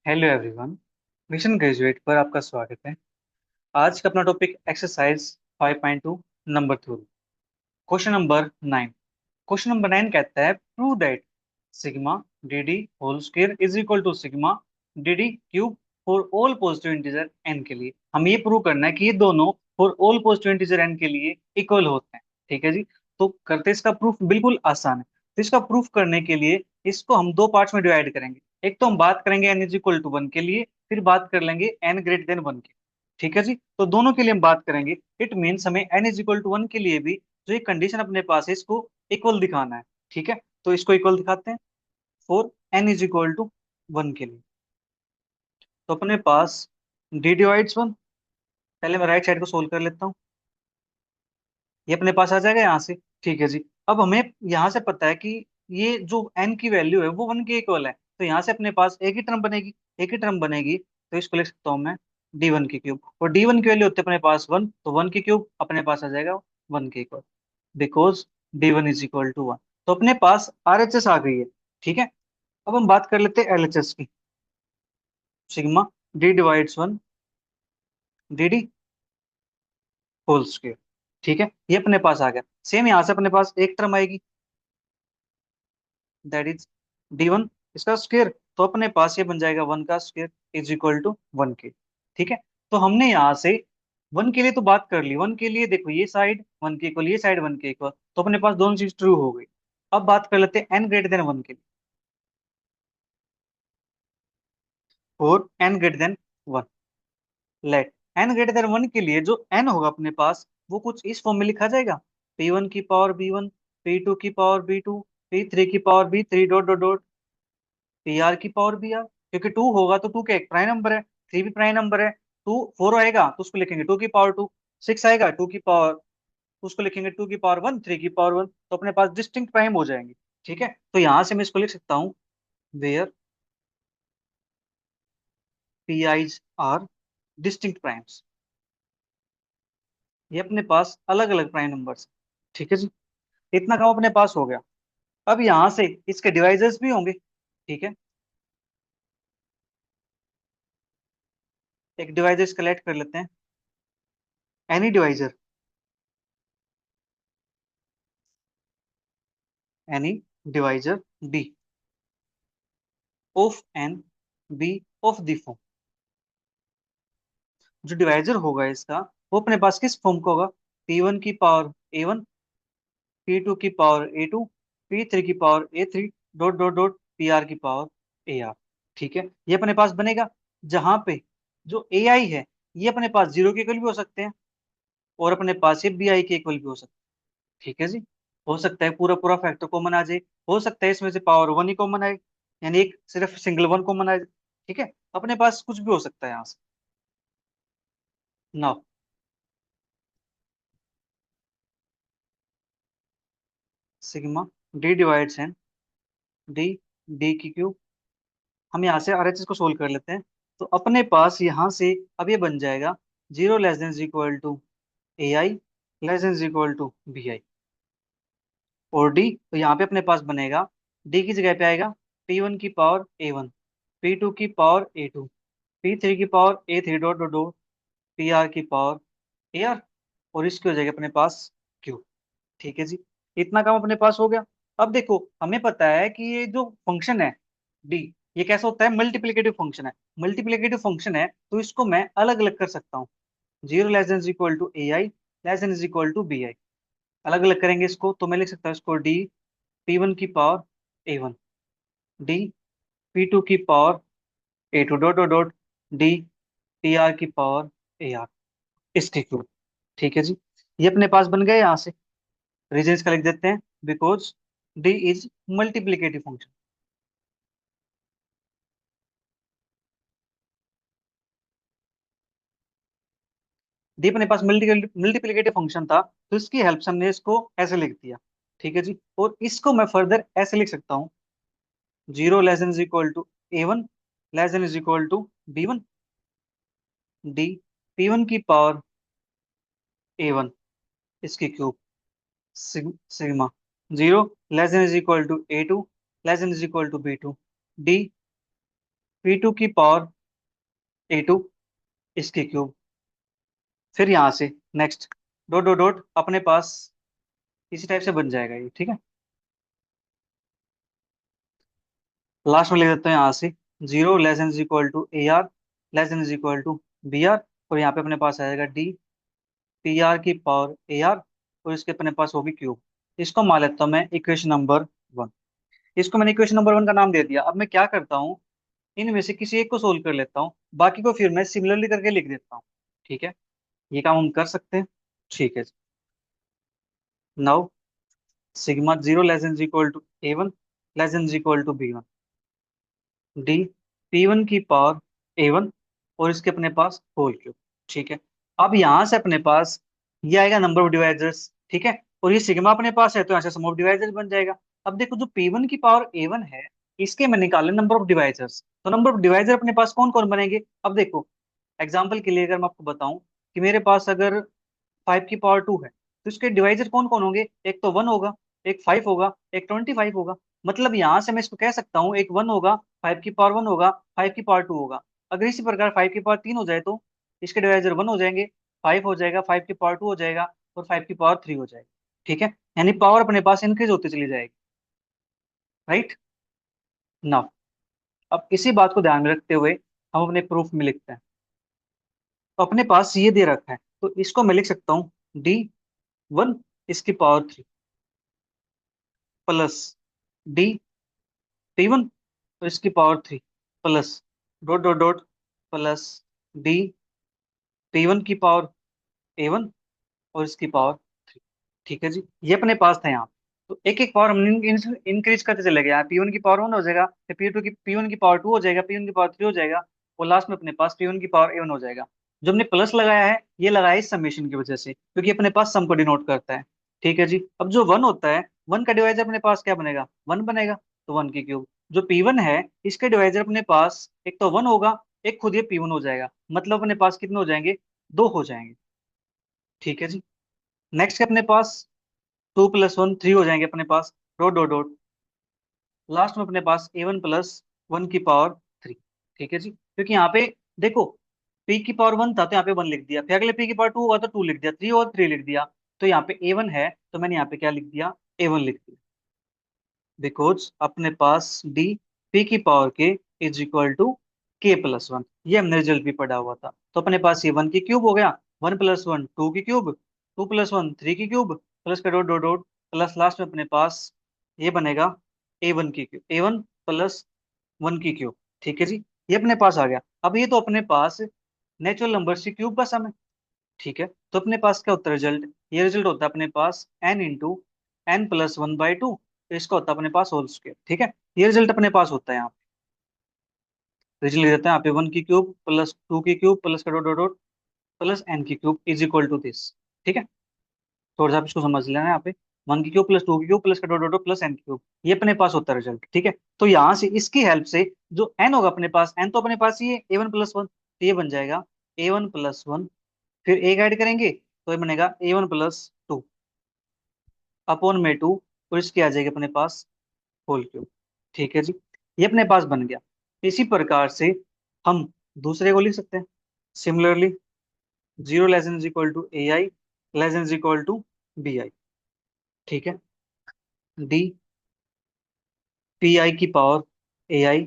Hello everyone. Mission graduate पर आपका स्वागत है। आज का अपना topic exercise 5.2 number 2, question number 9। Question number 9 कहता है prove that sigma d d whole square is equal to sigma d d cube for all positive integer N के लिए। हम ये प्रूव करना है कि ये दोनों for all positive integer N के लिए इक्वल होते हैं। ठीक है जी। तो करते इसका प्रूफ बिल्कुल आसान है। तो इसका प्रूफ करने के लिए इसको हम दो पार्ट्स में डिवाइड करेंगे। एक तो हम बात करेंगे n is equal to one के लिए, फिर बात कर लेंगे एन ग्रेटर देन वन के। ठीक है जी। तो दोनों के लिए हम बात करेंगे। इट मीन्स हमें n is equal to one के लिए भी जो एक कंडीशन अपने पास है इसको इक्वल दिखाना है। ठीक है। तो इसको इक्वल दिखाते हैं for n is equal to one के लिए। तो अपने पास डी डिवाइड्स वन। पहले मैं राइट साइड को सोल्व कर लेता हूँ। ये अपने पास आ जाएगा यहाँ से। ठीक है जी। अब हमें यहाँ से पता है कि ये जो एन की वैल्यू है वो वन के इक्वल है। तो यहाँ से अपने पास एक ही टर्म बनेगी। एक ही टर्म बनेगी तो इसको लिख सकता हूँ मैं डी वन की क्यूब। और डी वन की वैल्यू होती है अपने पास वन, तो वन की क्यूब अपने पास आ जाएगा वन के equal, because d one is equal to one. तो अपने पास आर एच एस आ गई है। ठीक है। अब हम बात कर लेते हैं एल एच एस की। Sigma D divides one d d whole square. ठीक है। ये अपने पास आ गया। सेम यहाँ से अपने पास एक टर्म आएगी, दैट इज डी वन, इसका स्क्वायर। तो अपने पास ये बन जाएगा वन का square is equal to one के। ठीक है। तो हमने यहाँ से वन के लिए तो बात कर ली। वन के लिए देखो ये साइड वन के इक्वल, ये साइड वन के इक्वल, तो अपने पास दोनों चीज ट्रू हो गई। अब बात कर लेते हैं एन ग्रेटर देन वन के लिए। और n greater than one, let n greater than one के लिए जो एन होगा अपने पास वो कुछ इस फॉर्म में लिखा जाएगा। पी वन की power B one, P two की power B two, P three की power B three, dot dot dot, P R की पावर बी आर। क्योंकि टू होगा तो टू का एक प्राइम नंबर है, थ्री भी प्राइम नंबर है। टू फोर आएगा तो उसको लिखेंगे टू की पावर टू, सिक्स आएगा टू की पावर, तो उसको लिखेंगे टू की पावर वन, थ्री की पावर वन। तो अपने पास डिस्टिंक्ट प्राइम हो जाएंगे। ठीक है। तो यहां से मैं इसको लिख सकता हूँ where p i's are distinct primes. ये अपने पास अलग अलग प्राइम नंबर्स। ठीक है जी। इतना काम अपने पास हो गया। अब यहां से इसके डिवाइजर्स भी होंगे। ठीक है। एक डिवाइजर्स कलेक्ट कर लेते हैं। Any divisor, any divisor B of N B of the form. जो डिवाइजर होगा इसका वो अपने पास किस फॉर्म का होगा? पी वन की पावर ए वन, पी टू की power A two, P three की power A three, dot dot dot P R की पावर ए आर। ठीक है। ये अपने पास बनेगा जहां पे जो ए आई है ये अपने पास जीरो के इक्वल भी हो सकते हैं और अपने पास ये बी आई के इक्वल भी हो सकते हैं। ठीक है जी। हो सकता है पूरा पूरा फैक्टर कॉमन आ जाए, हो सकता है इसमें से पावर वन ही कॉमन आए, यानी एक सिर्फ सिंगल वन कॉमन आए। ठीक है। अपने पास कुछ भी हो सकता है यहाँ से। Now sigma D divides N D d की क्यूब। हम यहाँ से आरएचएस को सोल्व कर लेते हैं। तो अपने पास यहाँ से अब ये बन जाएगा zero less than equal to A I less than equal to B i. और डी तो यहाँ पे अपने पास बनेगा डी की जगह पे आएगा पी वन की पावर ए वन, पी टू की power A two, P three की power A three, dot dot dot P R की पावर ए आर। और इसकी हो जाएगी अपने पास क्यू। ठीक है जी। इतना काम अपने पास हो गया। अब देखो हमें पता है कि ये जो फंक्शन है डी, ये कैसा होता है? मल्टीप्लिकेटिव फंक्शन है। मल्टीप्लिकेटिव फंक्शन है तो इसको मैं अलग अलग कर सकता हूँ। Zero less than equal to A I less than equal to B i. अलग अलग करेंगे इसको तो मैं लिख सकता हूँ इसको डी पी वन की पावर ए वन, डी पी टू की power A two, dot dot dot D P R की पावर ए आर, इसके क्यूब। ठीक है जी। ये अपने पास बन गए। यहाँ से रीजन इसका लिख देते हैं because D is multiplicative function. D अपने पास मल्टीप्लिकेटिव फंक्शन था तो इसकी हेल्प से हमने इसको ऐसे लिख दिया। ठीक है जी। और इसको मैं फर्दर ऐसे लिख सकता हूँ zero less than equal to a one less than equal to b one, D P one की पावर ए वन, इसकी cube, sigma zero less than equal to a two less than equal to b two, d P2 की power A2 इसकी cube. फिर यहां से next dot dot dot अपने पास इसी type से बन जाएगा ये, ठीक है। लास्ट में लिख देते हैं यहाँ से 0 < <= AR <= BR। और यहाँ पे अपने पास आएगा D PR की पावर AR और इसके अपने पास होगी क्यूब। इसको मान लेता हूँ मैं इक्वेशन नंबर 1। इसको मैंने इक्वेशन नंबर 1 का नाम दे दिया। अब मैं क्या करता हूँ, इनमें से किसी एक को सोल्व कर लेता हूँ, बाकी को फिर मैं सिमिलरली करके लिख देता हूँ, ठीक है। ये काम हम कर सकते हैं, ठीक है। Now sigma 0 < <= A1 < <= B1 d P1 की पावर A1 और इसके अपने पास होल क्यूब, ठीक है। अब यहां से अपने पास ये आएगा नंबर ऑफ डिवाइजर्स, ठीक है। और ये सिग्मा अपने पास है तो यहाँ से सम ऑफ डिवाइजर्स बन जाएगा। अब देखो जो P1 की पावर A1 है, इसके मैं निकाले नंबर ऑफ डिवाइजर्स, तो नंबर ऑफ डिवाइजर अपने पास कौन कौन बनेंगे। अब देखो एग्जाम्पल के लिए अगर मैं आपको बताऊं कि मेरे पास अगर 5 की पावर 2 है तो इसके डिवाइजर कौन कौन होंगे, एक तो 1 होगा, एक 5 होगा, एक 25 होगा। मतलब यहां से मैं इसको कह सकता हूँ एक 1 होगा, 5 की पावर 1 होगा, 5 की पावर 2 होगा। अगर इसी प्रकार 5 की पावर 3 हो जाए तो इसके डिवाइजर 1 हो जाएंगे, 5 हो जाएगा, 5 की पावर 2 हो जाएगा और 5 की पावर 3 हो जाएगा, ठीक है। यानी पावर अपने पास इंक्रीज होती चली जाएगी, राइट ना। अब इसी बात को ध्यान में रखते हुए हम अपने प्रूफ में लिखते हैं। तो अपने पास ये दे रखा है तो इसको मैं लिख सकता हूँ D1 इसकी पावर 3 प्लस D P1 और इसकी power 3 plus dot dot dot plus D P1 की पावर A1 और इसकी पावर 3, ठीक है जी। ये अपने पास था यहाँ पे। तो एक एक पावर हम इंक्रीज करते चले गए। यहाँ P1 की पावर 1 हो जाएगा, फिर P1 की पावर 2 हो जाएगा, P1 की पावर 3 हो जाएगा और लास्ट में अपने पास P1 की पावर A1 हो जाएगा। जो हमने प्लस लगाया है ये लगाया है इस समेशन की वजह से, क्योंकि अपने पास सम को डिनोट करता है, ठीक है जी। अब जो 1 होता है, 1 का डिवाइजर अपने पास क्या बनेगा, 1 बनेगा, तो 1 की क्यूब। जो P1 है इसके डिवाइजर अपने पास एक तो 1 होगा, एक खुद ये P1 हो जाएगा, मतलब अपने पास कितने हो जाएंगे, 2 हो जाएंगे, ठीक है जी। नेक्स्ट अपने पास 2 + 1 3 हो जाएंगे अपने पास, डॉट डॉट डॉट लास्ट में अपने पास A1 + 1 की पावर 3, ठीक है जी। क्योंकि यहाँ पे देखो P की पावर 1 था तो यहाँ पे 1 लिख दिया, फिर अगले P की पावर 2 हुआ तो 2 लिख दिया, 3 और 3 लिख दिया। तो यहाँ पे A1 है तो मैंने यहाँ पे क्या लिख दिया, A1 लिख दिया। बिकॉज अपने पास D P की पावर K = K+1, ये हमने रिजल्ट भी पढ़ा हुआ था। तो अपने पास ये 1 की क्यूब हो गया, 1 + 1 2 की क्यूब, 2 + 1 3 की क्यूब, प्लस का dot dot dot plus last में अपने पास ये बनेगा A1 की क्यूब, A1 + 1 की क्यूब, ठीक है जी। ये अपने पास आ गया। अब ये तो अपने पास नेचुरल नंबर की क्यूब का सम है, ठीक है। तो अपने पास क्या होता है रिजल्ट, ये रिजल्ट होता है अपने पास n × n + 1/2, तो इसका होता है अपने पास होल स्क्वायर, ठीक है। ये रिजल्ट अपने पास होता है यहाँ पे। रिजल्ट लिख देते हैं यहाँ पे 1 की क्यूब प्लस 2 की क्यूब प्लस का dot dot dot plus n की क्यूब = दिस, ठीक है। थोड़ा सा आप इसको समझ लेना है यहाँ पे, 1 की क्यूब प्लस 2 की क्यूब प्लस का dot dot dot plus n की क्यूब, ये अपने पास होता है रिजल्ट, ठीक है। तो यहाँ से इसकी हेल्प से जो n होगा अपने पास, n तो अपने पास ही है A1 + 1, तो ये बन जाएगा A1 + 1, फिर a ऐड करेंगे तो ये बनेगा A1 + 2 अपॉन में 2 और इसकी आ जाएगी अपने पास होल क्यूब, ठीक है जी। ये अपने पास बन गया। इसी प्रकार से हम दूसरे को लिख सकते हैं सिमिलरली, 0 < <= AI < <= BI, ठीक है। D PI की पावर AI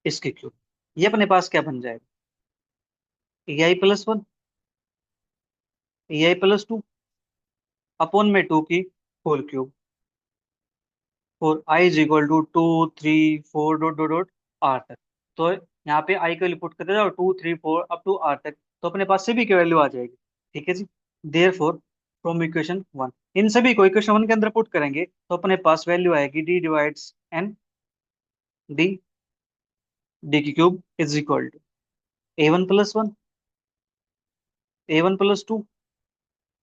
इसकी क्यूब, ये अपने पास क्या बन जाएगा, AI + 1 AI + 2 अपॉन में 2 की होल क्यूब और I = 2 3 4 dot dot dot are तक। तो यहाँ पे आई को पुट करते जाओ 2 3 4 अप टू आर तक, तो अपने पास सभी की वैल्यू आ जाएगी, ठीक है जी। देयर फोर फ्रॉम इक्वेशन 1 इन सभी को इक्वेशन 1 के अंदर पुट करेंगे तो अपने पास वैल्यू आएगी D/n D की क्यूब A1 + 1 A1 + 2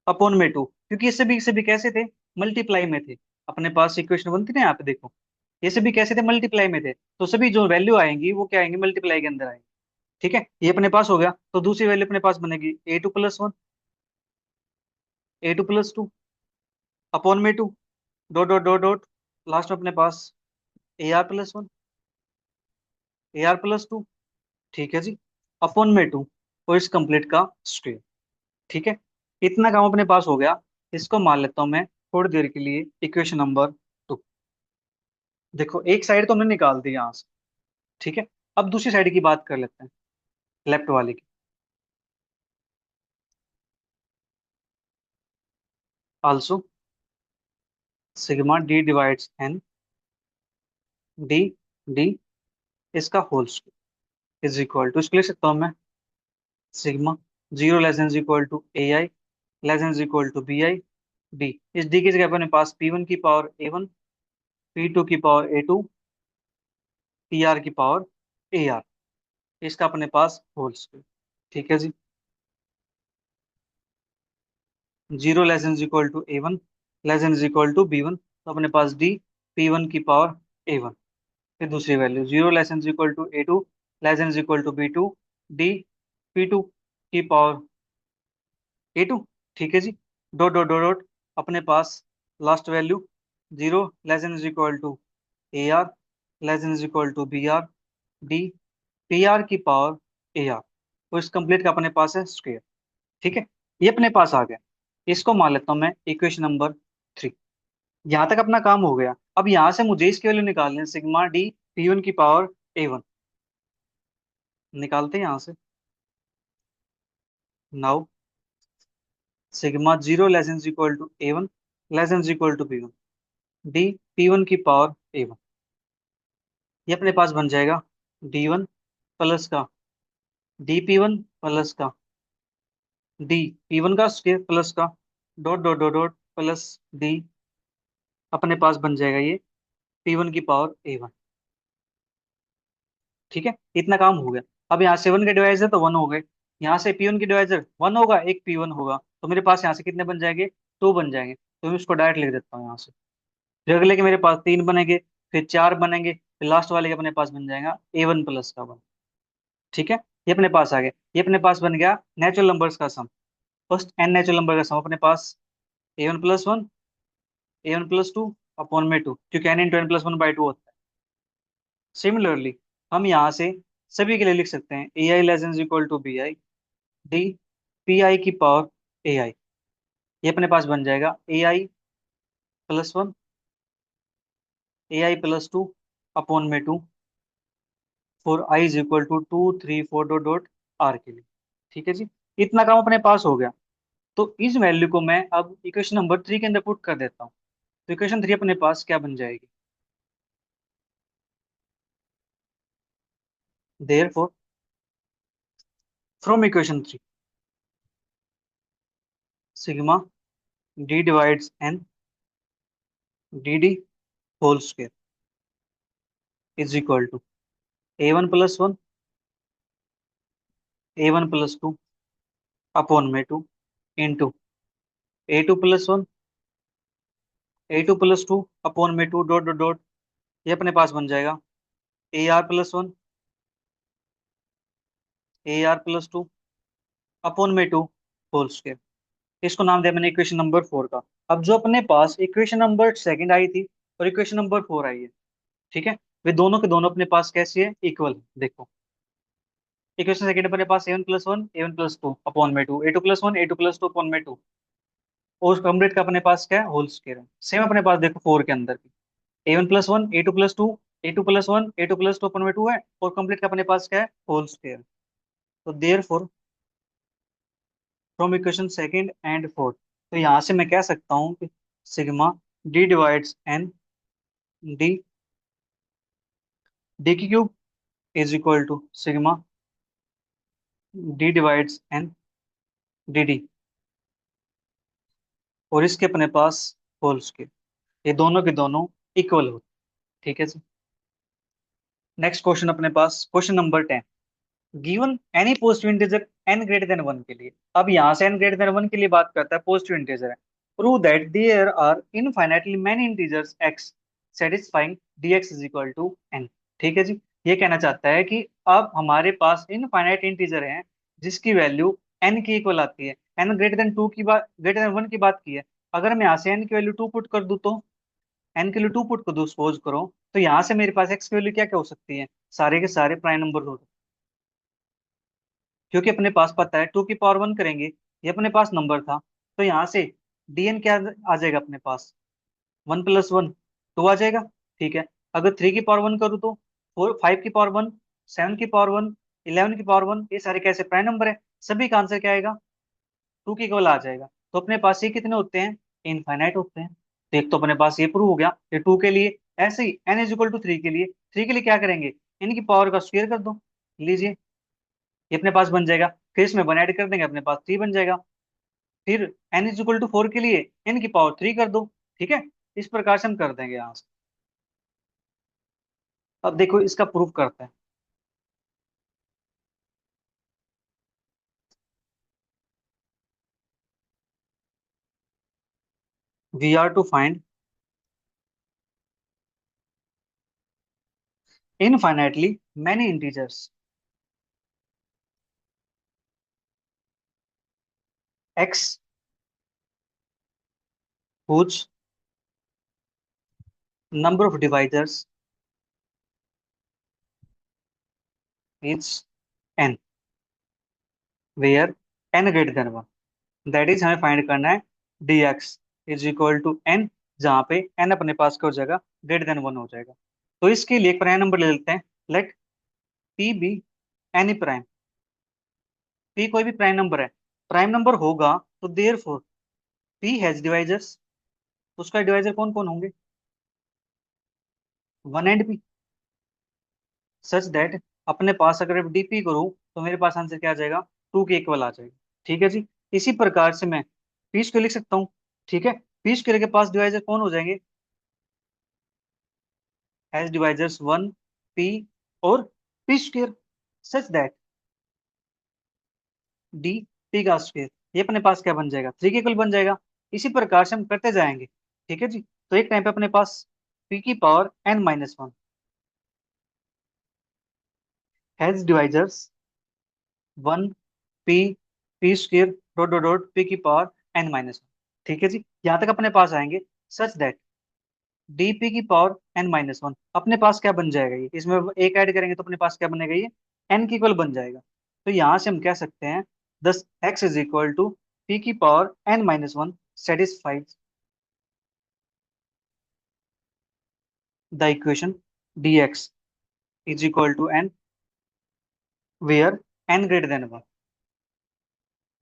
अपॉन में 2, क्योंकि ये सभी कैसे थे, मल्टीप्लाई में थे। अपने पास इक्वेशन 1 थी ना, यहाँ पे देखो ये सभी कैसे थे, मल्टीप्लाई में थे, तो सभी जो वैल्यू आएंगी वो क्या आएंगी, मल्टीप्लाई के अंदर आएंगी, ठीक है। ये अपने पास हो गया। तो दूसरी वैल्यू अपने पास बनेगी A2 + 1 A2 + 2 अपॉन में 2 dot dot dot dot last में अपने पास AR + 1 AR+2, ठीक है जी, अपॉन में 2, और इस कंप्लीट का स्क्वायर। ठीक है, इतना काम अपने पास हो गया। इसको मान लेता हूँ मैं थोड़ी देर के लिए इक्वेशन नंबर 2। देखो एक साइड तो हमने निकाल दी यहाँ से, ठीक है। अब दूसरी साइड की बात कर लेते हैं, लेफ्ट वाले की। Also sigma D divides N D D इसका whole square is equal to, इसको लिख सकता हूँ मैं sigma zero less than equal to A I less than equal to B I D. इस डी की जगह अपने पास P1 की पावर A1, P2 की पावर A2, PR की पावर AR, इसका अपने पास होल स्क्वायर। ठीक है जी, zero less than equal to A1 less than equal to B1, तो अपने पास डी P1 की पावर A1। फिर दूसरी value zero less than equal to A2 less than equal to B2, D P2 की power A2। ठीक है जी, dot dot dot dot, अपने पास last value zero less than equal to AR less than equal to BR, D PR की power AR, तो इस complete का अपने पास है स्क्वायर। ठीक है, ये अपने पास आ गया। इसको मान लेता हूँ मैं इक्वेशन नंबर 3। यहाँ तक अपना काम हो गया। अब यहाँ से मुझे इसकी वैल्यू निकालनी है, सिग्मा डी P1 की पावर A1। निकालते हैं यहाँ से। Now sigma zero less than equal to A1 less than equal to B1, d P1 की पावर A1। ये अपने पास बन जाएगा D1 प्लस का DP1 प्लस का DP1 का स्क्वायर प्लस का dot dot dot dot plus D, अपने पास बन जाएगा ये P1 की पावर A1। ठीक है, इतना काम हो गया। अब यहाँ से 1 के डिवाइजर तो 1 हो गए, यहाँ से P1 के डिवाइजर 1 होगा, एक P1 होगा, तो मेरे पास यहाँ से कितने बन जाएंगे, 2 बन जाएंगे। तो मैं उसको डायरेक्ट लिख देता हूँ यहाँ से। फिर अगले के मेरे पास 3 बनेंगे, फिर 4 बनेंगे, फिर लास्ट वाले के अपने पास बन जाएगा A1 प्लस का 1। ठीक है, ये अपने पास आ गया। ये अपने पास बन गया नेचुरल नंबर्स का सम, फर्स्ट एन नेचुरल नंबर का सम अपने पास A1+1 A1+2 अपॉन में 2, क्योंकि n × n+1/2 होता है। सिमिलरली हम यहाँ से सभी के लिए लिख सकते हैं AI less than equal to BI, d PI की पावर AI। ये अपने पास बन जाएगा AI+1 AI+2 अपॉन में 2 for I is equal to 2 3 4 dot dot R के लिए। ठीक है जी, इतना काम अपने पास हो गया। तो इस वैल्यू को मैं अब इक्वेशन नंबर 3 के अंदर पुट कर देता हूँ। तो इक्वेशन 3 अपने पास क्या बन जाएगी, therefore from equation 3 sigma D divides N d whole square is equal to A1+1 A1+2 upon में 2 इंटू A2+1 A2+2 अपॉन में 2 डॉट डॉट डॉट, ये अपने पास बन जाएगा AR+1 AR+2 अपॉन में 2 होल स्क्वायर। इसको नाम दिया मैंने इक्वेशन नंबर 4 का। अब जो अपने पास इक्वेशन नंबर सेकंड आई थी और इक्वेशन नंबर 4 आई है, ठीक है, वे दोनों के दोनों अपने पास कैसी है, इक्वल। देखो इक्वेशन सेकंड अपने पास A1+1 A1+2 अपॉन में 2 A2+1 A2+2 अपॉन में 2, और कंप्लीट का अपने पास क्या है, होल स्क्वायर है। सेम अपने पास देखो 4 के अंदर भी A1+1 A2+2 A2+1 A2+2 upon में 2 है, और कंप्लीट का अपने पास क्या है, होल स्क्वायर। तो there from equation second and fourth, तो यहाँ से मैं कह सकता हूँ कि sigma D divides N d D³ is equal to sigma D divides N d, और इसके अपने पास होल स्क्वायर। ये दोनों के दोनों इक्वल होते। ठीक है जी, नेक्स्ट क्वेश्चन अपने पास question number 10। Given any positive integer n greater than 1 के लिए, अब यहाँ से n ग्रेटर देन 1 के लिए बात करता है, पॉजिटिव इंटीजर है। Prove that there are infinitely many integers x satisfying dx is equal to n। ठीक है जी, ये कहना चाहता है कि अब हमारे पास इनफाइनाइट इंटीजर हैं जिसकी वैल्यू n की इक्वल आती है। n ग्रेटर देन 2 की बात, ग्रेटर देन 1 की बात की है। अगर मैं यहाँ से n की वैल्यू 2 पुट कर दूं, तो n के लिए 2 पुट कर दो, सपोज करो, तो यहाँ से मेरे पास x की वैल्यू क्या क्या हो सकती है, सारे के सारे प्राइम नंबर हो, क्योंकि अपने पास पता है 2 की पावर 1 करेंगे, ये अपने पास नंबर था, तो यहाँ से dn क्या आ जाएगा अपने पास, 1 + 1 2 आ जाएगा। ठीक है, अगर 3 की पावर 1 करूँ तो 5 की पावर 1, 7 की पावर 1, 11 की पावर 1, ये सारे कैसे प्राइम नंबर है, सभी का आंसर क्या आएगा, 2 की केवल आ जाएगा। तो अपने पास ये कितने होते हैं, इनफाइनाइट होते हैं। तो एक तो अपने पास ये प्रूव हो गया ये 2 के लिए। ऐसे ही n = 3 के लिए, 3 के लिए क्या करेंगे, इनकी पावर का स्क्वायर कर दो, लीजिए ये अपने पास बन जाएगा। फिर इसमें 1 ऐड कर देंगे, अपने पास 3 बन जाएगा। फिर n = 4 के लिए n की पावर 3 कर दो। ठीक है, इस प्रकार से हम कर देंगे यहाँ से। अब देखो इसका प्रूफ करते हैं। We are to find infinitely many integers x whose number of divisors is n, where n greater than 1, that is हमें फाइंड करना है dx = n, जहाँ पे n अपने पास क्या हो जाएगा, >1 हो जाएगा। तो इसके लिए एक प्राइम नंबर ले लेते हैं, let p be any prime. p कोई भी प्राइम नंबर है, प्राइम नंबर होगा तो therefore p has divisors, उसका डिवाइजर कौन कौन होंगे, 1 एंड p, सच दैट अपने पास अगर डीपी करूं तो मेरे पास आंसर क्या आ जाएगा, 2 के इक्वल आ जाएगा। ठीक है जी, इसी प्रकार से मैं पी स्क्वायर लिख सकता हूँ। ठीक है, पी स्क्वायर के पास डिवाइजर कौन हो जाएंगे, हैज डिवाइजर्स 1 p और P square, such that D P का स्क्वायर, ये अपने पास क्या बन जाएगा, 3 के इक्वल बन जाएगा। इसी प्रकार से हम करते जाएंगे। ठीक है जी, तो एक टाइम पे अपने पास p की power n - 1 has divisors 1 p square dot p की पावर n - 1। ठीक है जी, यहाँ तक अपने पास आएंगे, सच दैट dp की पावर n - 1 अपने पास क्या बन जाएगा, ये इसमें एक ऐड करेंगे तो अपने पास क्या बनेगा, ये n की इक्वल बन जाएगा। तो यहाँ से हम कह सकते हैं दस x = p की power n - 1 satisfies the equation dx = n where n > 1।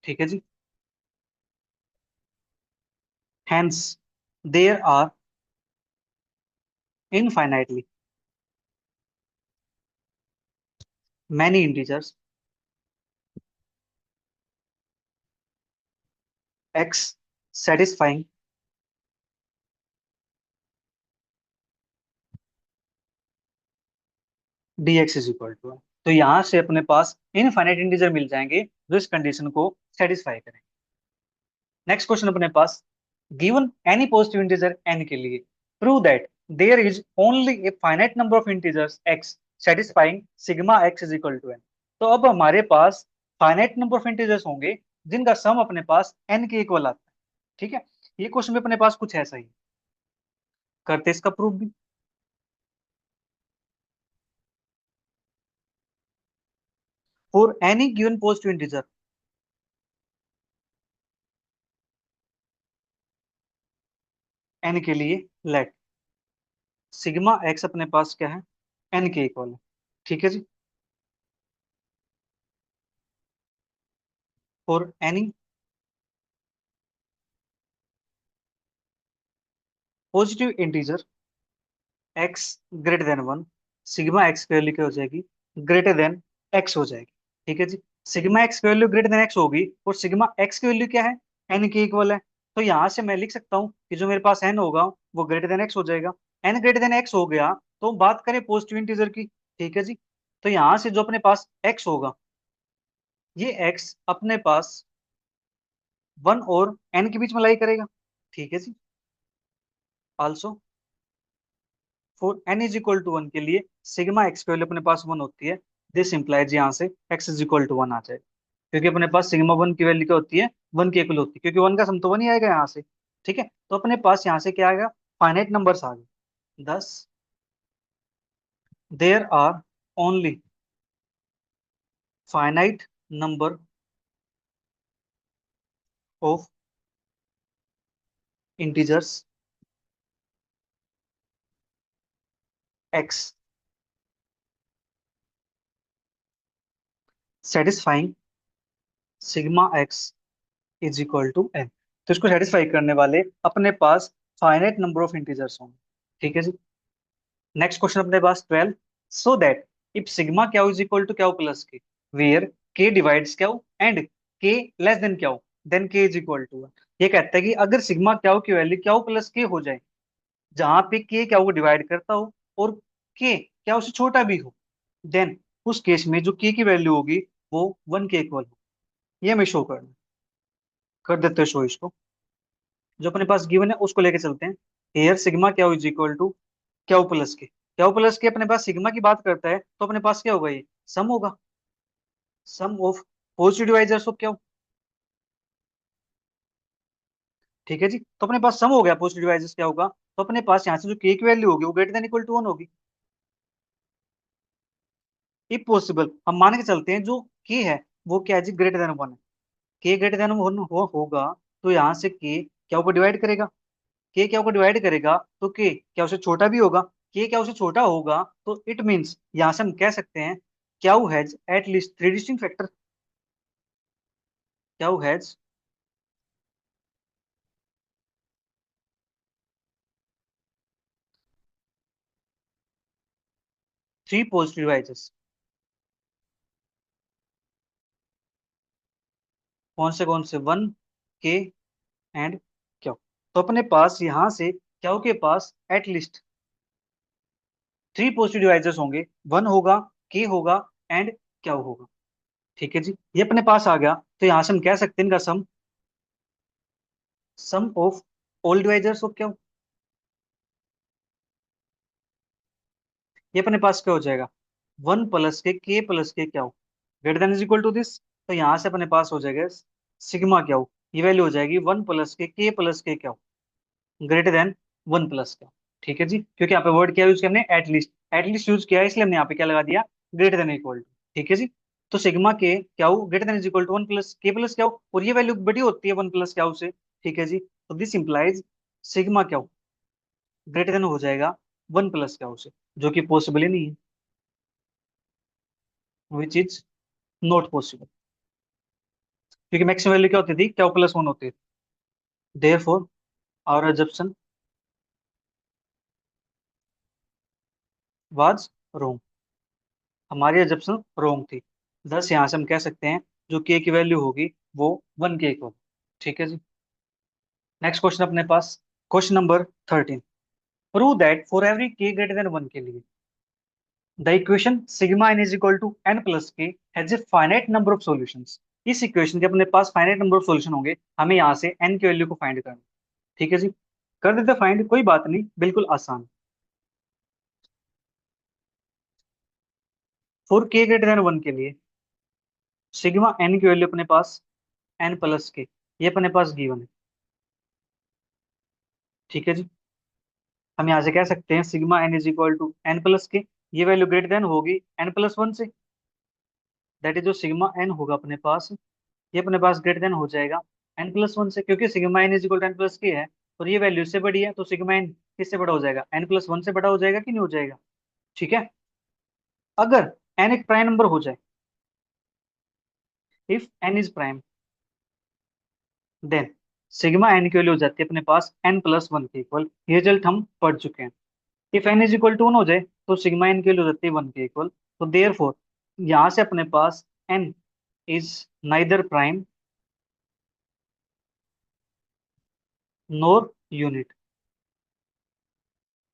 ठीक है जी, hence there are infinitely many integers x satisfying dx = 1। तो यहां से अपने पास इनफाइनाइट इंटीजर मिल जाएंगे जो इस कंडीशन को सेटिस्फाई करें। नेक्स्ट क्वेश्चन अपने पास, given any positive integer n के लिए prove that there is only a finite number of integers x satisfying sigma x = n। तो अब हमारे पास फाइनाइट नंबर ऑफ इंटीजर्स होंगे जिनका सम अपने पास n के इक्वल आता है। ठीक है, ये क्वेश्चन भी अपने पास कुछ ऐसा ही, करते इसका प्रूफ भी। For any given positive integer n के लिए लेट सिग्मा x अपने पास क्या है, n के इक्वल है। ठीक है जी, for any positive integer x >1, sigma x की वैल्यू क्या हो जाएगी, ग्रेटर देन x हो जाएगी। ठीक है जी, सिग्मा x की वैल्यू ग्रेटर देन x होगी और सिग्मा x की वैल्यू क्या है, n के इक्वल है। तो यहां से मैं लिख सकता हूँ कि जो मेरे पास n होगा वो ग्रेटर देन x हो जाएगा। n ग्रेटर देन x हो गया तो बात करें पॉजिटिव इंटीजर की। ठीक है जी, तो यहां से जो अपने पास x होगा, ये x अपने पास 1 और n के बीच में लाई करेगा। ठीक है जी, आल्सो फॉर n = 1 के लिए सिग्मा x की वैल्यू अपने पास 1 होती है। दिस इंप्लाइज यहाँ से x = 1 आ जाएगा, क्योंकि अपने पास सिग्मा 1 की वैल्यू क्या होती है, 1 की इक्वल होती है, क्योंकि 1 का सम तो 1 ही आएगा यहाँ से। ठीक है, तो अपने पास यहाँ से क्या आएगा, फाइनाइट नंबर्स आ गए। Thus there are only finite number of integers X satisfying sigma X is equal to N. तो इसको सेटिस्फाई करने वाले अपने पास फाइनाइट नंबर ऑफ इंटीजर्स होंगे। ठीक है जी। नेक्स्ट क्वेश्चन अपने पास 12। So that if sigma Q is equal to Q plus K where K divides Q and K less than Q then K is equal to. ये कहता है कि अगर सिग्मा क्याउ की वैल्यू क्याउ प्लस के हो जाए, जहां पे के क्याउ को डिवाइड करता हो और के क्या उससे छोटा भी हो, देन उस केस में जो के की वैल्यू होगी वो वन के इक्वल हो। ये हमें शो करना है। कर देते हैं शो इसको। जो अपने पास गिवन है उसको लेके चलते हैं। हेयर सिग्मा क्या is equal to Q plus के। क्याउ प्लस के अपने पास सिग्मा की बात करता है तो अपने पास क्या होगा, ये सम होगा, सम ऑफ पॉजिटिव डिवाइजर्स ऑफ क्याउ। ठीक है जी। तो अपने पास सम हो गया पॉजिटिव डिवाइजर्स क्या होगा, तो अपने पास यहाँ से जो के की वैल्यू होगी वो greater than equal to one होगी। इफ पॉसिबल हम मान के चलते हैं जो के है वो क्या है जी, ग्रेटर देन वन है। के ग्रेटर देन वन हो होगा तो यहाँ से के क्या को डिवाइड करेगा, के क्या को डिवाइड करेगा तो के क्या उससे छोटा भी होगा। के क्या उससे छोटा होगा तो इट मीन्स यहां से हम कह सकते हैं Q has at least three distinct factor. Q has three positive divisors. कौन से वन, के एंड क्याउ। तो अपने पास यहां से क्याउ के पास at least three positive divisors होंगे, वन होगा, के होगा एंड क्याउ होगा। ठीक है जी, ये अपने पास आ गया। तो यहां से हम कह सकते हैं इनका सम ऑफ ऑल डिवाइजर्स ऑफ क्याउ। ये अपने पास क्या हो जाएगा, वन प्लस के प्लस के क्या हो greater than is equal to this. तो यहां से अपने पास हो जाएगा सिग्मा क्या हो, ये वैल्यू हो जाएगी वन प्लस के प्लस के क्या हो ग्रेटर देन वन प्लस क्या। ठीक है जी, क्योंकि यहाँ पे वर्ड क्या यूज किया हमने, एटलीस्ट यूज किया है, इसलिए हमने यहाँ पे क्या लगा दिया, ग्रेटर देन इक्वल टू। ठीक है जी। तो सिग्मा के क्या हो greater than is equal to one plus क्या हो, और ये वैल्यू बड़ी होती है वन प्लस क्या हो से। ठीक है जी। तो दिस इंप्लाइज सिग्मा क्या हो ग्रेटर देन हो जाएगा वन प्लस क्या हो से, जो कि पॉसिबल ही नहीं है, विच इज नॉट पॉसिबल। क्योंकि मैक्सिमम वैल्यू क्या होती थी, क्या प्लस वन होती थी। देयरफॉर आवर अजम्पशन वाज रोंग। हमारी अजम्पशन रोंग थी। दस यहां से हम कह सकते हैं जो के की वैल्यू होगी वो वन के इक्वल। ठीक है जी। नेक्स्ट क्वेश्चन अपने पास, question number 13। Prove that for every K greater than one के लिए the equation sigma N is equal to N plus K has a finite number of solutions. इस इक्वेशन के अपने पास फाइनाइट नंबर ऑफ सॉल्यूशन होंगे, हमें यहाँ से एन की वैल्यू को फाइंड करना। ठीक है जी। कर देते फाइंड, कोई बात नहीं, बिल्कुल आसान। फॉर के ग्रेटर देन वन के लिए सिग्मा एन की वैल्यू अपने पास एन प्लस के, ये अपने पास गिवन है। ठीक है जी। हम यहाँ से कह सकते हैं sigma N is equal to N plus k, ये वैल्यू ग्रेटर देन होगी एन प्लस वन से। दैट इज जो सिग्मा एन होगा अपने पास, ये अपने पास ग्रेटर देन हो जाएगा एन प्लस वन से, क्योंकि sigma N is equal to N plus k है और ये वैल्यू इससे बड़ी है, तो सिग्मा एन किससे बड़ा हो जाएगा, एन प्लस वन से बड़ा हो जाएगा कि नहीं हो जाएगा। ठीक है। अगर एन एक प्राइम नंबर हो जाए, if n is prime, then sigma N की वैल्यू हो जाती है अपने पास एन प्लस वन के इक्वल। ये रिजल्ट हम पढ़ चुके हैं। If n is equal to one हो जाए तो सिग्मा एन की वैल्यू हो जाती है वन के इक्वल। तो देयर फोर यहाँ से अपने पास N is neither prime nor unit,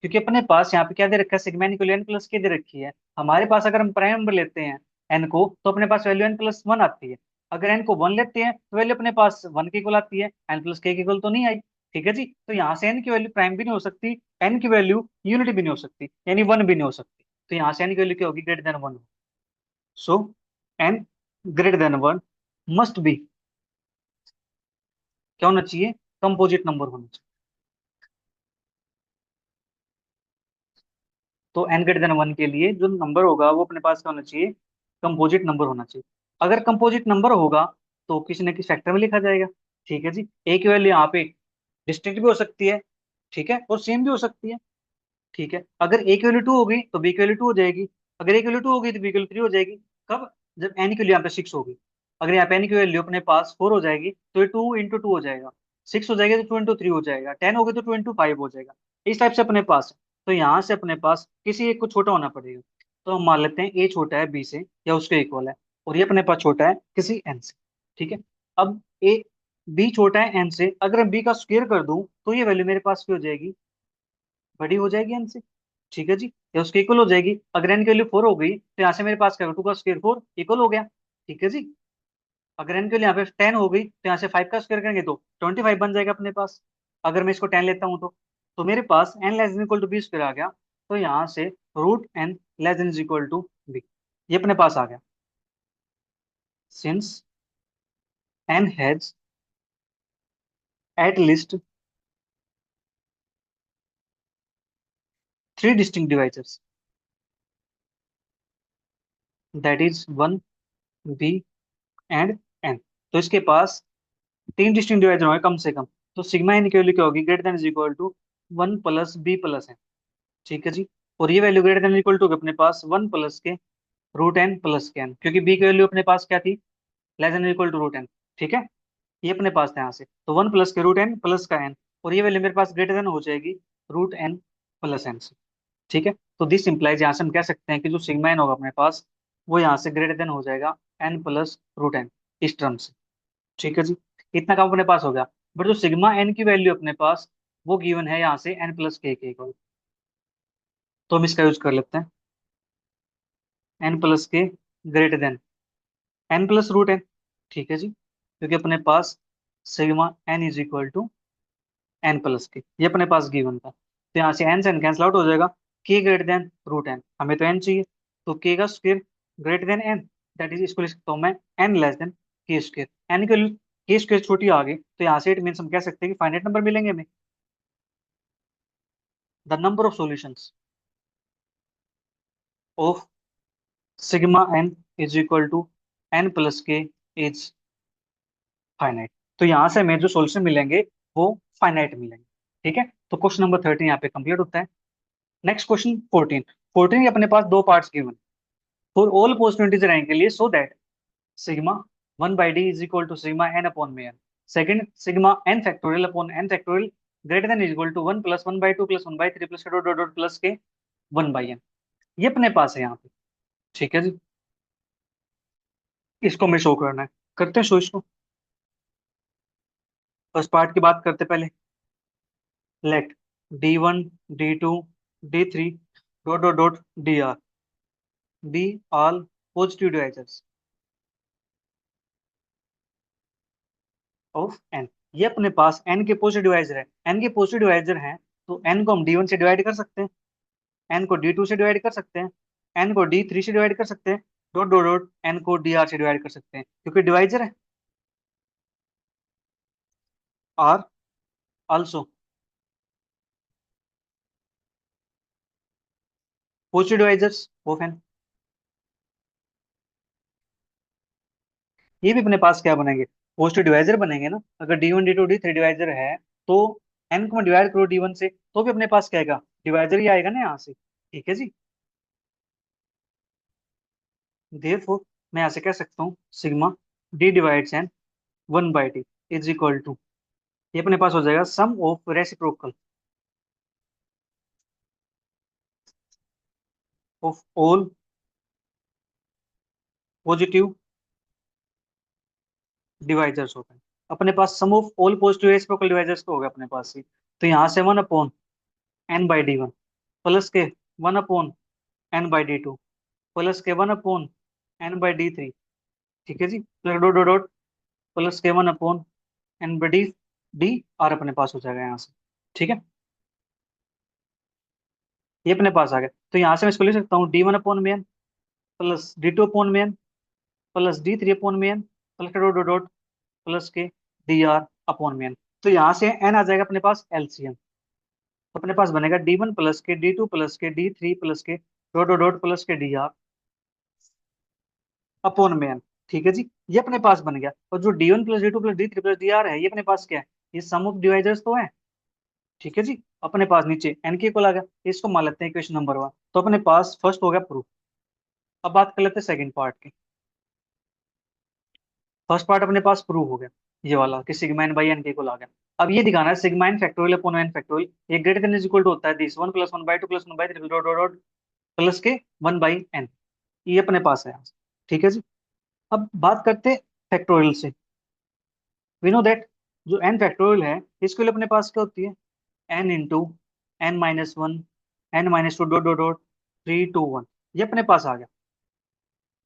क्योंकि अपने पास यहाँ पे क्या दे रखा है, सिग्मा एन की वैल्यू एन प्लस के दे रखी है। हमारे पास अगर हम प्राइम नंबर लेते हैं एन को तो अपने पास वैल्यू एन प्लस वन आती है। अगर एन को वन लेते हैं तो वैल्यू अपने पास वन के इक्वल आती है, एन प्लस के इक्वल तो नहीं आई। ठीक है जी। तो यहाँ से एन की वैल्यू प्राइम भी नहीं हो सकती, एन की वैल्यू यूनिट भी नहीं हो सकती, यानी वन भी नहीं हो सकती। तो यहाँ से एन की वैल्यू क्या होगी, greater than one. So n greater than one must be क्या होना चाहिए, कंपोजिट नंबर होना चाहिए। तो n ग्रेटर देन 1 के लिए जो नंबर होगा वो अपने पास क्या होना चाहिए, कंपोजिट नंबर होना चाहिए। अगर कंपोजिट नंबर होगा तो किसी न किसी फैक्टर में लिखा जाएगा। ठीक है जी, ए की वैल्यू यहाँ पे डिस्टिंक्ट भी हो सकती है, ठीक है, और सेम भी हो सकती है। ठीक है, अगर ए की वैल्यू 2 होगी तो बी की वैल्यू 2 हो जाएगी, अगर ए की वैल्यू 2 होगी तो बी की वैल्यू 3 हो जाएगी। कब? जब एन की वैल्यू यहाँ पे 6 होगी। अगर यहाँ पे एन की वैल्यू अपने पास 4 हो जाएगी तो ये 2 × 2 हो जाएगा, 6 हो जाएगा तो 2 × 3 हो जाएगा, 10 होगी तो 2 × 5 हो जाएगा। इस टाइप से अपने पास है। तो यहाँ से अपने पास किसी एक को छोटा होना पड़ेगा। तो हम मान लेते हैं ए छोटा है बी से या उसके इक्वल है, और ये अपने पास छोटा है किसी एन से। ठीक है, अब ए बी छोटा है एन से, अगर मैं बी का स्क्वायर कर दूं तो ये वैल्यू मेरे पास क्या हो जाएगी, बड़ी हो जाएगी एन से। ठीक है जी, या उसके इक्वल हो जाएगी। अगर एन की वैल्यू 4 हो गई तो यहाँ से मेरे पास क्या होगा, 2 का स्क्वायर 4 इक्वल हो गया। ठीक है जी, अगर एन के लिए यहाँ पे 10 हो गई तो यहाँ से 5 का स्क्वायर करेंगे तो 25 बन जाएगा अपने पास। अगर मैं इसको 10 लेता हूँ तो मेरे पास N less than equal to B square आ गया। तो यहाँ से root N less than is equal to B, ये अपने पास आ गया। Since N has at least 3 distinct divisors, that is 1, B and N. तो इसके पास 3 डिस्टिंक्ट डिवाइजर होंगे कम से कम। तो सिग्मा एन की वैल्यू क्या होगी, greater than is equal to 1 + b + n. ठीक है जी, और ये value greater than equal to अपने पास 1 + k root n plus k n, क्योंकि बी की वैल्यू अपने पास क्या थी, less than equal to root N. ठीक है, ये अपने पास था यहाँ से, तो 1 + के रूट एन प्लस का एन, और ये वैल्यू मेरे पास ग्रेटर देन हो जाएगी रूट एन प्लस एन से। ठीक है, तो दिस इंप्लाइज, यहाँ से हम कह सकते हैं कि जो सिग्मा एन होगा अपने पास वो यहाँ से ग्रेटर देन हो जाएगा एन प्लस रूट एन, इस टर्म से। ठीक है जी, इतना काम अपने पास हो गया। बट जो सिग्मा एन की वैल्यू अपने पास वो गिवन है यहाँ से n + k के इक्वल। तो हम इसका यूज कर लेते हैं, n + k greater than N plus root N. ठीक है जी, क्योंकि अपने पास sigma N is equal to n + k, ये अपने पास गिवन था। तो यहाँ से एन से एन कैंसिल आउट हो जाएगा, के ग्रेटर देन रूट एन, हमें तो एन चाहिए, तो के का square greater than n, that is, इसको लिख सकता हूँ मैं n less than k square. N के स्क्वायर छोटी आ गई तो यहाँ से इट मीन्स हम कह सकते हैं कि फाइनाइट नंबर मिलेंगे हमें। The number of solutions of sigma N is equal to n + k is finite. तो यहाँ से हमें जो सॉल्यूशन मिलेंगे वो फाइनाइट मिलेंगे। ठीक है, तो क्वेश्चन नंबर 13 यहाँ पे कंप्लीट होता है। Next question 14। 14 के अपने पास दो parts given, for all positive integer N के लिए, so that sigma 1/d is equal to sigma N upon में N. Second, sigma N factorial upon N factorial greater than is equal to 1 + 1/2 + 1/3 + के dot dot dot plus के 1/n। ये अपने पास है यहाँ पे। ठीक है जी, इसको हमें शो करना है, करते हैं शो इसको। फर्स्ट पार्ट की बात करते पहले। Let d1, d2, d3 dot dot dot dr be all positive divisors of n। ये अपने पास n के पॉजिटिव डिवाइजर है, n के पॉजिटिव डिवाइजर हैं, तो n को हम d1 से डिवाइड कर सकते हैं, n को d2 से डिवाइड कर सकते हैं, n को d3 से डिवाइड कर सकते हैं, डॉट डॉट डॉट n को dr से डिवाइड कर सकते हैं, क्योंकि डिवाइजर है। Are also positive divisors of n। ये भी अपने पास क्या बनेंगे, पॉजिटिव डिवाइजर बनेंगे ना। अगर d1 d2 d3 डिवाइजर है तो n को डिवाइड करो d1 से तो भी अपने पास क्या आएगा, डिवाइजर ही आएगा ना यहाँ से। ठीक है जी, देयरफॉर मैं यहाँ से कह सकता हूँ sigma d divides n 1/t is equal to, ये अपने पास हो जाएगा sum of reciprocal of all positive divisors होते हैं। अपने पास sum of all positive reciprocal divisors तो हो गया अपने पास ही। तो यहाँ से 1/n/d1 प्लस के 1/n/d2 प्लस के 1/n/d3। ठीक है जी, plus dot dot dot plus के 1/n/d आर अपने पास हो जाएगा यहाँ से। ठीक है, ये अपने पास आ गया। तो यहाँ से मैं इसको लिख सकता हूँ d1/n plus d2/n plus d3/n plus dot dot dot plus के dr/n। तो यहाँ से n आ जाएगा अपने पास एलसीएम। तो अपने पास बनेगा D1 प्लस के D2 प्लस के D3 प्लस के डॉट डॉट डॉट प्लस के DR अपॉन में n। ठीक है जी, ये अपने पास बन गया। और जो D1 plus D2 plus D3 plus DR है, ये अपने पास क्या है? ये सम ऑफ डिवाइजर्स तो है। ठीक है जी, अपने पास नीचे n के इक्वल आ गया। इसको मान लेते हैं इक्वेशन नंबर 1। तो अपने पास फर्स्ट हो गया प्रूफ। अब बात कर लेते हैं सेकंड पार्ट की। फर्स्ट पार्ट अपने पास प्रूव हो गया, ये वाला कि सिग्मा एन बाई एन के इक्वल आ गया। अब ये दिखाना है sigma N factorial upon N factorial ये greater than is equal to होता है this 1 + 1/2 + 1/3 dot dot dot plus के 1/n। ये अपने पास है। ठीक है जी, अब बात करते हैं फैक्टोरियल से। वी नो दैट जो एन फैक्टोरियल है, इसके लिए अपने पास क्या होती है? N into n-1 n-2 dot dot dot 3 2 1। ये अपने पास आ गया।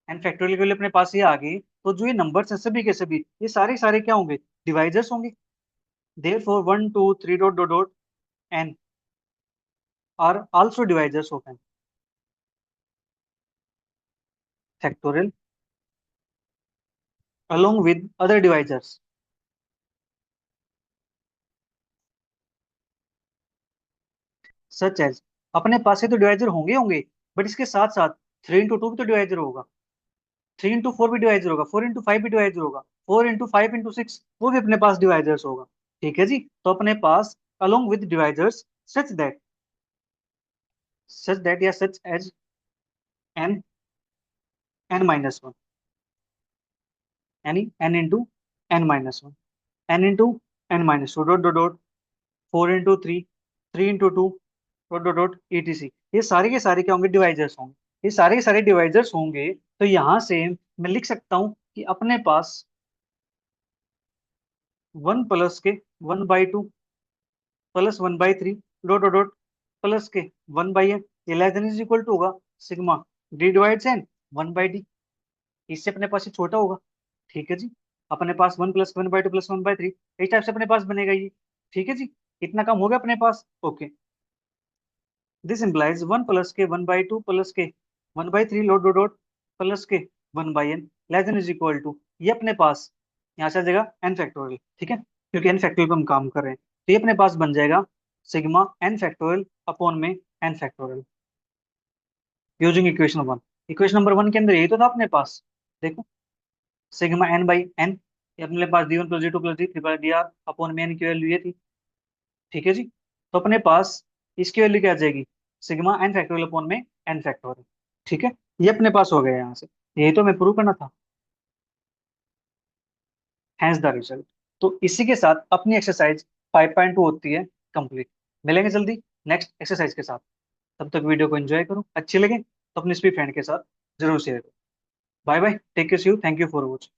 एन फैक्टोरियल के लिए अपने पास ये आ गई। तो जो ये नंबर्स हैं सभी के सभी, ये सारे सारे क्या होंगे? डिवाइजर्स होंगे। Therefore 1 2 3 dot dot dot n are also divisors of n factorial along with other divisors such as। अपने पास से तो डिवाइजर होंगे होंगे, बट इसके साथ साथ 3 into 2 भी तो डिवाइजर होगा, 3 into 4 भी डिवाइजर होगा, 4 into 5 भी डिवाइजर होगा, 4 into 5 into 6 वो भी अपने पास डिवाइजर्स होगा। ठीक है जी, तो अपने पास along with divisors such that या such as n n-1 यानी n into n-1 n into n-2 dot dot dot 4 into 3 3 into 2 dot dot dot etc। ये सारे के सारे क्या होंगे? डिवाइजर्स होंगे। ये सारे के सारे डिवाइजर्स होंगे, तो यहां से मैं लिख सकता हूं कि अपने पास 1 + के 1/2 +1/3 डॉट डॉट डॉट प्लस के 1/n ये less than is equal to होगा sigma d divides n 1/d। इससे अपने पास ये छोटा होगा। ठीक है जी, अपने पास 1 + 1/2 +1/3 इस टाइप से अपने पास बनेगा ये। ठीक है जी, इतना कम हो गया अपने पास। ओके, दिस implies 1 + के 1/2 +के 1/3 डॉट डॉट डॉट प्लस के 1/n less than is equal to, ये अपने पास यहाँ से आ जाएगा n फैक्टोरियल। ठीक है, क्योंकि n फैक्टोरियल पे हम काम कर रहे हैं, तो ये अपने पास बन जाएगा सिग्मा n फैक्टोरियल अपॉन में n factorial using equation 1। Equation number 1 के अंदर यही तो था अपने पास। देखो, सिग्मा n बाई n, ये अपने पास d1 + d2 + d3 dr upon में n की वैल्यू ये थी। ठीक है जी, तो अपने पास इसकी वैल्यू क्या आ जाएगी? सिग्मा n फैक्टोरियल अपॉन में n फैक्टोरियल। ठीक है, ये अपने पास हो गया यहाँ से। यही तो मैं प्रूव करना था। Hence the result. तो इसी के साथ अपनी एक्सरसाइज 5.2 होती है कंप्लीट। मिलेंगे जल्दी नेक्स्ट एक्सरसाइज के साथ। तब तक वीडियो को एंजॉय करो, अच्छी लगे तो अपने सभी फ्रेंड के साथ जरूर शेयर करो। Bye bye, take care, see you, thank you for watching.